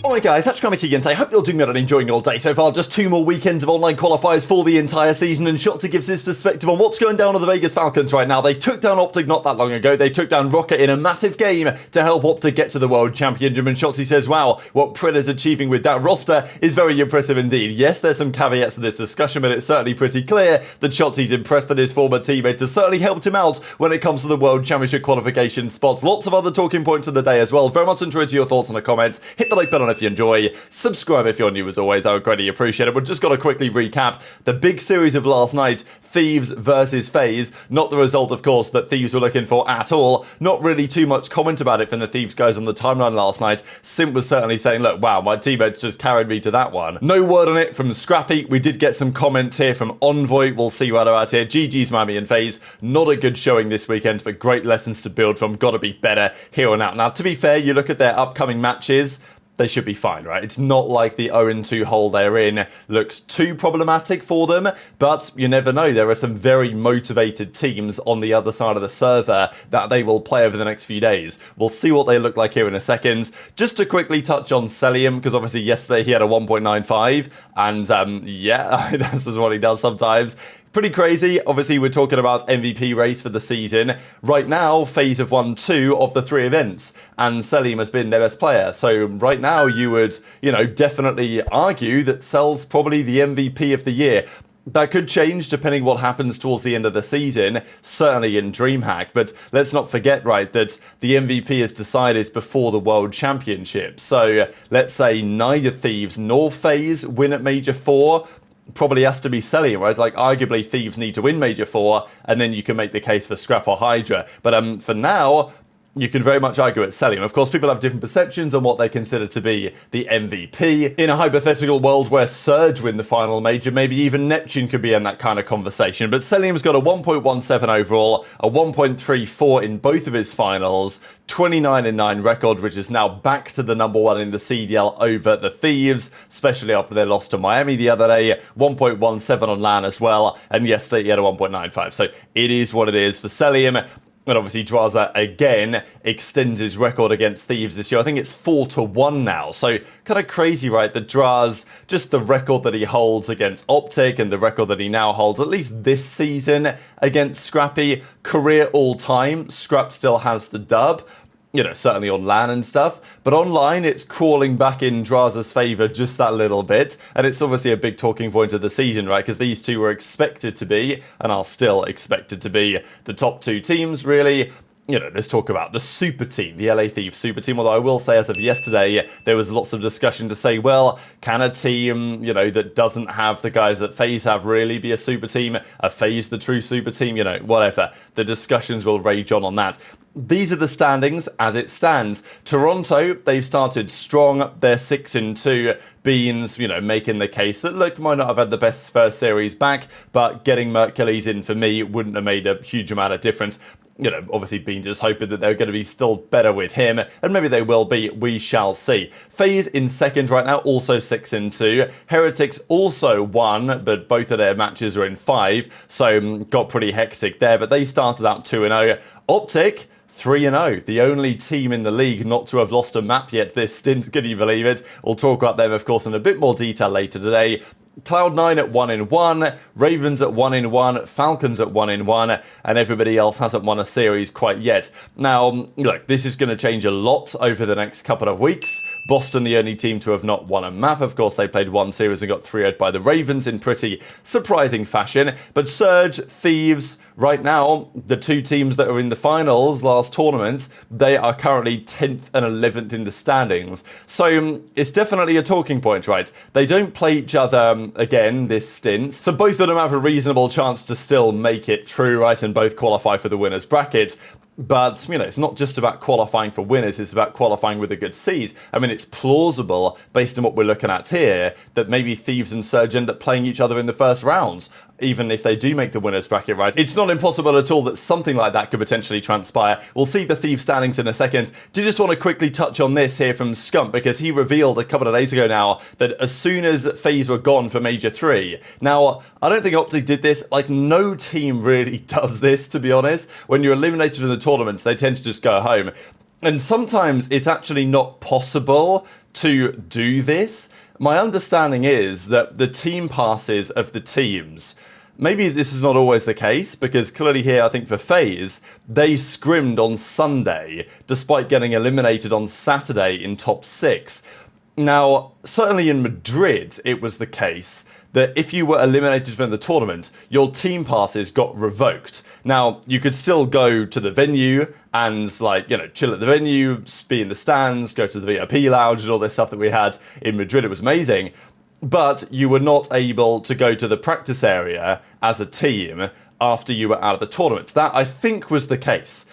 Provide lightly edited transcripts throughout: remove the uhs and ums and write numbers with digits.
Alright guys, Scrappy again. I hope you're doing good and enjoying your day so far. Just 2 more weekends of online qualifiers for the entire season, and Shotzzy gives his perspective on what's going down on the Vegas Falcons right now. They took down OpTic not that long ago. They took down Rocket in a massive game to help OpTic get to the World Championship, and Shotzzy says, wow, what Preda's achieving with that roster is very impressive indeed. Yes, there's some caveats to this discussion, but it's certainly pretty clear that Shotzzy's impressed that his former teammate has certainly helped him out when it comes to the World Championship qualification spots. Lots of other talking points of the day as well. Very much enjoyed your thoughts in the comments. Hit the like button if you enjoy. Subscribe if you're new as always, I would greatly appreciate it. But just got to quickly recap the big series of last night, Thieves versus FaZe. Not the result, of course, that Thieves were looking for at all. Not really too much comment about it from the Thieves guys on the timeline last night. Simp was certainly saying, look, wow, my teammates just carried me to that one. No word on it from Scrappy. We did get some comments here from Envoy. We'll see right about here. GG's Miami and FaZe. Not a good showing this weekend, but great lessons to build from. Got to be better here on out. Now, to be fair, you look at their upcoming matches, they should be fine, right? It's not like the 0-2 hole they're in looks too problematic for them, but you never know. There are some very motivated teams on the other side of the server that they will play over the next few days. We'll see what they look like here in a second. Just to quickly touch on Cellium, because obviously yesterday he had a 1.95, and yeah, this is what he does sometimes. Pretty crazy. Obviously, we're talking about MVP race for the season. Right now, FaZe have won 2 of the 3 events, and Cellium has been their best player. So right now, you would, definitely argue that Cell's probably the MVP of the year. That could change depending what happens towards the end of the season, certainly in DreamHack. But let's not forget, right, that the MVP is decided before the World Championship. So let's say neither Thieves nor FaZe win at Major 4. Probably has to be Cellium, right? Like, arguably, Thieves need to win Major 4, and then you can make the case for Scrap or HyDra. But for now, you can very much argue at Cellium. Of course, people have different perceptions on what they consider to be the MVP. In a hypothetical world where Surge win the final major, maybe even Neptune could be in that kind of conversation. But Cellium's got a 1.17 overall, a 1.34 in both of his finals, 29-9 record, which is now back to the #1 in the CDL over the Thieves, especially after their loss to Miami the other day. 1.17 on LAN as well, and yesterday he had a 1.95. So it is what it is for Cellium. And obviously, Drazah again extends his record against Thieves this year. I think it's 4-1 now. So kind of crazy, right? That Draz, just the record that he holds against OpTic and the record that he now holds, at least this season, against Scrappy, career all-time. Scrap still has the dub. Certainly on LAN and stuff, but online it's crawling back in Drazah's favour just that little bit, and it's obviously a big talking point of the season, right? Because these two were expected to be, and are still expected to be, the top 2 teams, really. Let's talk about the super team, the LA Thieves super team. Although I will say, as of yesterday, there was lots of discussion to say, well, can a team, that doesn't have the guys that FaZe have really be a super team? Are FaZe the true super team? Whatever. The discussions will rage on that. These are the standings as it stands. Toronto, they've started strong. They're 6-2. Beans, making the case that, look, might not have had the best first series back, but getting Mercules in for me wouldn't have made a huge amount of difference. Obviously Beans just hoping that they're going to be still better with him, and maybe they will be, we shall see. FaZe in second right now, also 6-2. Heretics also won, but both of their matches are in 5, so got pretty hectic there, but they started out 2-0. OpTic, 3-0, the only team in the league not to have lost a map yet this stint, can you believe it? We'll talk about them, of course, in a bit more detail later today. Cloud9 at 1-1, Ravens at 1-1, Falcons at 1-1, and everybody else hasn't won a series quite yet. Now, look, this is going to change a lot over the next couple of weeks. Boston, the only team to have not won a map. Of course, they played 1 series and got 3-0'd by the Ravens in pretty surprising fashion. But Surge, Thieves, right now, the 2 teams that are in the finals last tournament, they are currently 10th and 11th in the standings. So it's definitely a talking point, right? They don't play each other again this stint. So both of them have a reasonable chance to still make it through, right? And both qualify for the winners bracket. But, it's not just about qualifying for winners, it's about qualifying with a good seed. I mean, it's plausible, based on what we're looking at here, that maybe Thieves and Surge end up playing each other in the first rounds. even if they do make the winners bracket, right? It's not impossible at all that something like that could potentially transpire. We'll see the Thieves standings in a second. Do just want to quickly touch on this here from Scump, because he revealed a couple of days ago now that as soon as FaZe were gone for Major 3, now, I don't think OpTic did this. Like, no team really does this, to be honest. When you're eliminated from the tournaments, they tend to just go home. And sometimes it's actually not possible to do this. My understanding is that the team passes of the teams, maybe this is not always the case, because clearly here, I think for FaZe, they scrimmed on Sunday, despite getting eliminated on Saturday in top 6. Now, certainly in Madrid, it was the case that if you were eliminated from the tournament, your team passes got revoked. Now, you could still go to the venue and, like, you know, chill at the venue, be in the stands, go to the VIP lounge and all this stuff that we had in Madrid. It was amazing. But you were not able to go to the practice area as a team after you were out of the tournament. That, I think, was the case.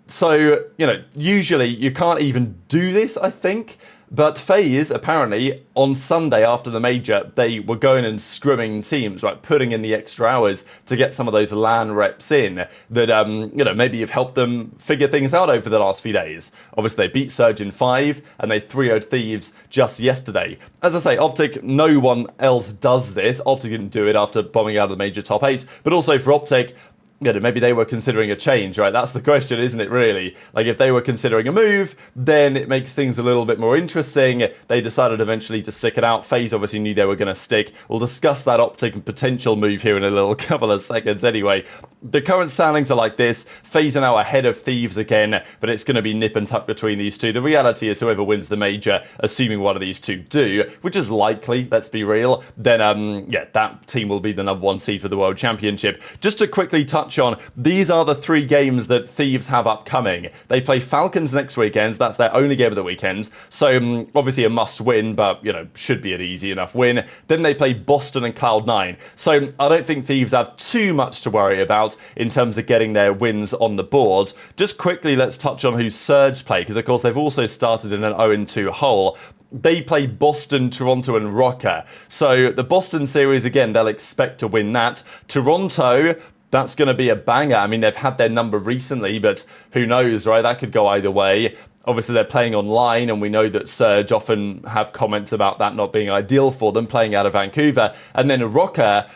So, you know, usually you can't even do this, I think. But FaZe, apparently, on Sunday after the major, they were going and scrimming teams, right, putting in the extra hours to get some of those LAN reps in that, you know, maybe have helped them figure things out over the last few days. Obviously, they beat Surge in 5, and they 3-0'd Thieves just yesterday. As I say, OpTic, no one else does this. OpTic didn't do it after bombing out of the major top 8, but also for OpTic, you know, maybe they were considering a change, right? That's the question, isn't it, really? Like, if they were considering a move, then it makes things a little bit more interesting. They decided eventually to stick it out. FaZe obviously knew they were going to stick. We'll discuss that OpTic potential move here in a little couple of seconds anyway. The current standings are like this. FaZe are now ahead of Thieves again, but it's going to be nip and tuck between these two. The reality is whoever wins the major, assuming one of these two do, which is likely, let's be real, then, yeah, that team will be the #1 seed for the World Championship. Just to quickly touch on, these are the 3 games that Thieves have upcoming. They play Falcons next weekend. That's their only game of the weekend. So obviously a must win, but, you know, should be an easy enough win. Then they play Boston and Cloud9. So I don't think Thieves have too much to worry about in terms of getting their wins on the board. Just quickly, let's touch on who Surge play, because of course they've also started in an 0-2 hole. They play Boston, Toronto, and Rocker. So the Boston series, again, they'll expect to win that. Toronto, that's going to be a banger. I mean, they've had their number recently, but who knows, right? That could go either way. Obviously, they're playing online, and we know that Surge often have comments about that not being ideal for them, playing out of Vancouver. And then Rocker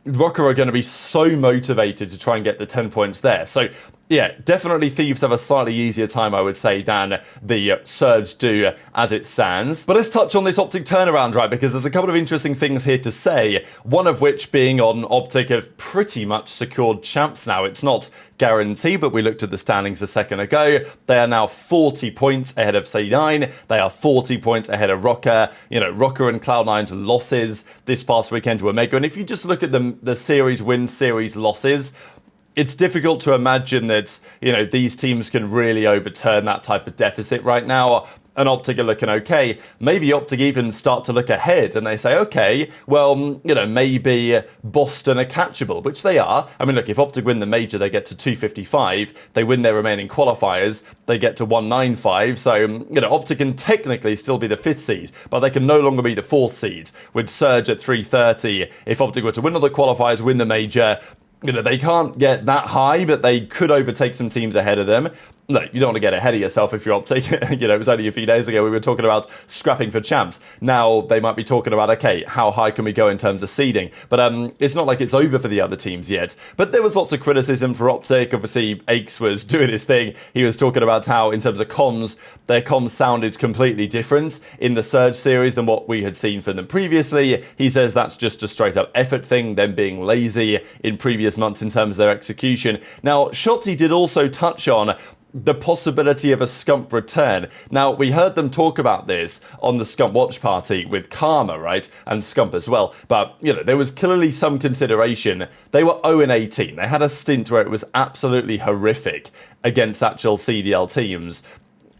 are going to be so motivated to try and get the 10 points there. So, yeah, definitely Thieves have a slightly easier time, I would say, than the Surge do as it stands. But let's touch on this OpTic turnaround, right? Because there's a couple of interesting things here to say. One of which being on OpTic have pretty much secured champs now. It's not guaranteed, but we looked at the standings a second ago. They are now 40 points ahead of C9. They are 40 points ahead of Rocker. You know, Rocker and Cloud9's losses this past weekend were mega. And if you just look at the series wins, series losses, it's difficult to imagine that, you know, these teams can really overturn that type of deficit right now. And OpTic are looking okay. Maybe OpTic even start to look ahead and they say, okay, well, you know, maybe Boston are catchable, which they are. I mean, look, if OpTic win the major, they get to 255. They win their remaining qualifiers, they get to 195. So, you know, OpTic can technically still be the 5th seed, but they can no longer be the 4th seed with Surge at 330. If OpTic were to win all the qualifiers, win the major, you know, they can't get that high, but they could overtake some teams ahead of them. Look, you don't want to get ahead of yourself if you're OpTic. You know, it was only a few days ago we were talking about scrapping for champs. Now they might be talking about, okay, how high can we go in terms of seeding? But it's not like it's over for the other teams yet. But there was lots of criticism for OpTic. Obviously, Aches was doing his thing. He was talking about how, in terms of comms, their comms sounded completely different in the Surge series than what we had seen from them previously. He says that's just a straight up effort thing, them being lazy in previous months in terms of their execution. Now, Shotzzy did also touch on the possibility of a Scump return. Now, we heard them talk about this on the Scump watch party with Karma, right? And Scump as well. But, you know, there was clearly some consideration. They were 0-18. They had a stint where it was absolutely horrific against actual CDL teams.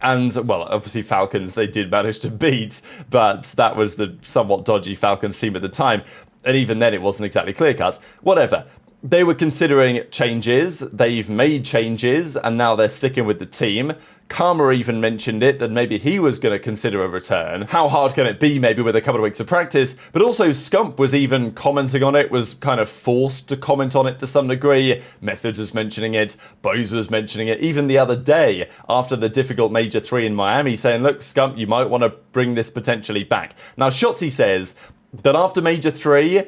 And, well, obviously Falcons they did manage to beat, but that was the somewhat dodgy Falcons team at the time. And even then it wasn't exactly clear-cut. Whatever. They were considering changes, they've made changes, and now they're sticking with the team. Karma even mentioned it, that maybe he was going to consider a return. How hard can it be, maybe with a couple of weeks of practice? But also Scump was even commenting on it, was kind of forced to comment on it to some degree. Methods was mentioning it, Bose was mentioning it, even the other day, after the difficult Major 3 in Miami, saying, look, Scump, you might want to bring this potentially back. Now, Shotzzy says that after Major 3,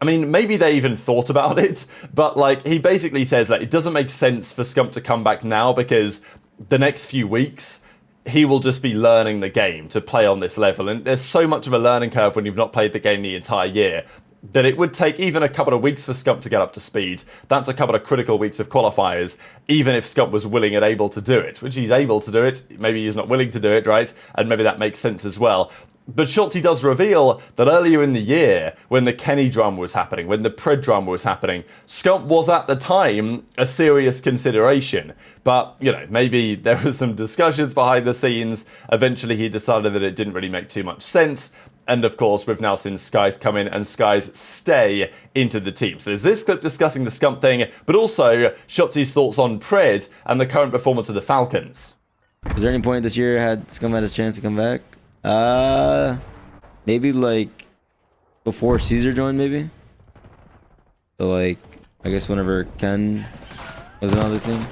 I mean, maybe they even thought about it, but like he basically says like it doesn't make sense for Scump to come back now because the next few weeks he will just be learning the game to play on this level. And there's so much of a learning curve when you've not played the game the entire year that it would take even a couple of weeks for Scump to get up to speed. That's a couple of critical weeks of qualifiers, even if Scump was willing and able to do it, which he's able to do it. Maybe he's not willing to do it, right? And maybe that makes sense as well. But Shotzzy does reveal that earlier in the year, when the Kenny drama was happening, when the Pred drama was happening, Scump was at the time a serious consideration. But, you know, maybe there was some discussions behind the scenes. Eventually he decided that it didn't really make too much sense. And of course, we've now seen Skyz come in and Skyz stay into the team. So there's this clip discussing the Scump thing, but also Shotzzy's thoughts on Pred and the current performance of the Falcons. Was there any point this year had Scump had his chance to come back? Maybe like before Caesar joined, maybe. So like, I guess whenever Ken was on the team.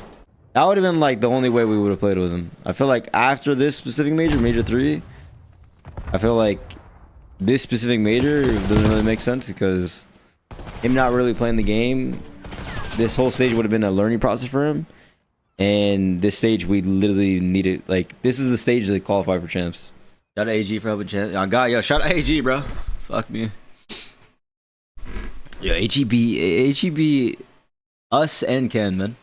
That would have been like the only way we would have played with him. I feel like after this specific major, Major 3, I feel like this specific major doesn't really make sense because him not really playing the game, this whole stage would have been a learning process for him. And this stage, we literally needed, like, this is the stage to qualify for champs. Shout out AG for helping champs. Yo, shout out AG, bro. Fuck me. Yo, HEB, us and Ken, man.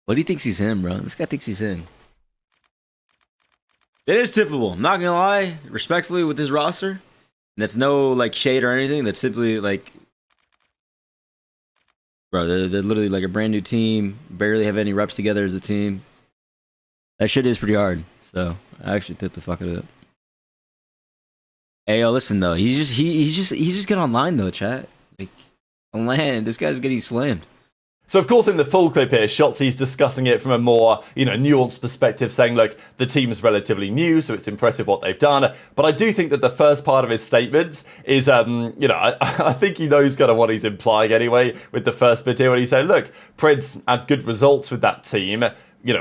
What do you thinks he's him, bro? This guy thinks he's him. It is tippable. I'm not gonna lie, respectfully, with this roster. And that's no like shade or anything. That's simply like, bro, they're literally like a brand new team. Barely have any reps together as a team. That shit is pretty hard. So I actually tipped the fuck out of it. Hey, yo, listen though. He's just get online though, chat. Like on land, this guy's getting slammed. So of course in the full clip here, Shotzy's discussing it from a more, nuanced perspective, saying, look, the team is relatively new, so it's impressive what they've done. But I do think that the first part of his statements is, I think he knows kind of what he's implying anyway with the first bit here when he's saying, look, Pred's had good results with that team,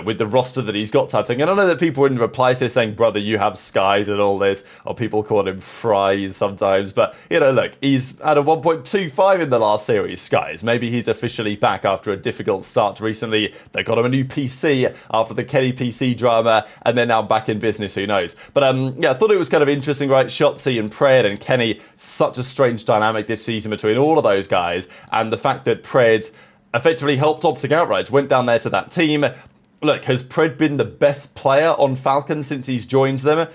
with the roster that he's got type thing. And I know that people in replies here saying, brother, you have Skyz and all this, or people call him Fries sometimes. But, look, he's at a 1.25 in the last series, Skyz. Maybe he's officially back after a difficult start recently. They got him a new PC after the Kenny PC drama, and they're now back in business, who knows. But, I thought it was kind of interesting, right? Shotzzy and Pred and Kenny, such a strange dynamic this season between all of those guys. And the fact that Pred effectively helped OpTic outright, went down there to that team. Look, has Pred been the best player on Falcons since he's joined them?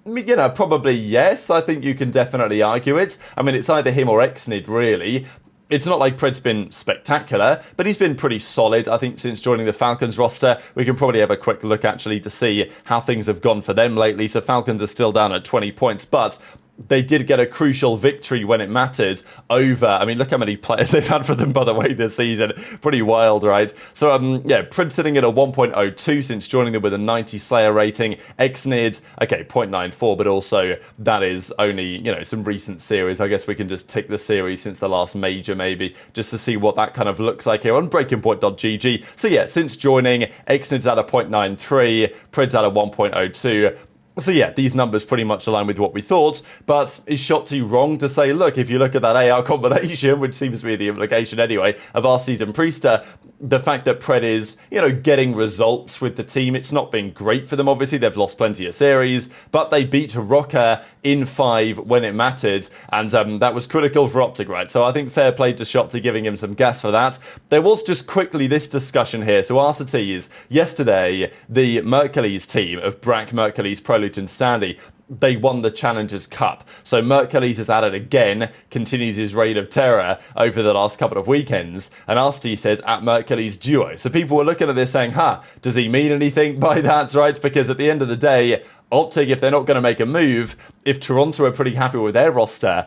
Probably yes. I think you can definitely argue it. I mean, it's either him or Xnid, really. It's not like Pred's been spectacular, but he's been pretty solid, I think, since joining the Falcons roster. We can probably have a quick look, actually, to see how things have gone for them lately. So Falcons are still down at 20 points, but they did get a crucial victory when it mattered over, look how many players they've had for them, by the way, this season. Pretty wild, right? So, Pred sitting at a 1.02 since joining them with a 90 Slayer rating. Xnid, okay, 0.94, but also that is only, some recent series. I guess we can just tick the series since the last major, maybe, just to see what that kind of looks like here on breakingpoint.gg. So, yeah, since joining, Xnid's at a 0.93, Pred's at a 1.02. So yeah, these numbers pretty much align with what we thought, but is Shotzzy wrong to say, look, if you look at that AR combination, which seems to be the implication anyway, of Arcees and Priester, the fact that Pred is, getting results with the team, it's not been great for them, obviously, they've lost plenty of series, but they beat Rocker in 5 when it mattered, and that was critical for OpTic, right? So I think fair play to Shotzzy giving him some gas for that. There was just quickly this discussion here, so Arcees, yesterday, the Mercules team of Brack, Mercules, Prelude, and Stanley, they won the Challengers Cup. So Mercules is at it again, continues his reign of terror over the last couple of weekends, and Nastie says at Mercules duo. So people were looking at this saying, does he mean anything by that, right? Because at the end of the day, OpTic, if they're not going to make a move, if Toronto are pretty happy with their roster,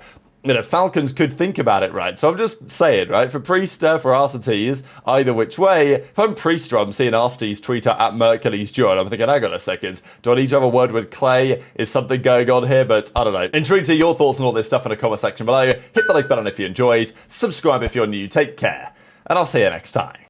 Falcons could think about it, right? So I'm just saying, right, for Priester, for Arcees, either which way, if I'm Priester, I'm seeing Arcees tweet out at Mercules duo, and I'm thinking, hang on a second, do I need to have a word with Clay? Is something going on here? But I don't know. Intrigued to your thoughts on all this stuff in the comment section below. Hit the like button if you enjoyed, subscribe if you're new, take care, and I'll see you next time.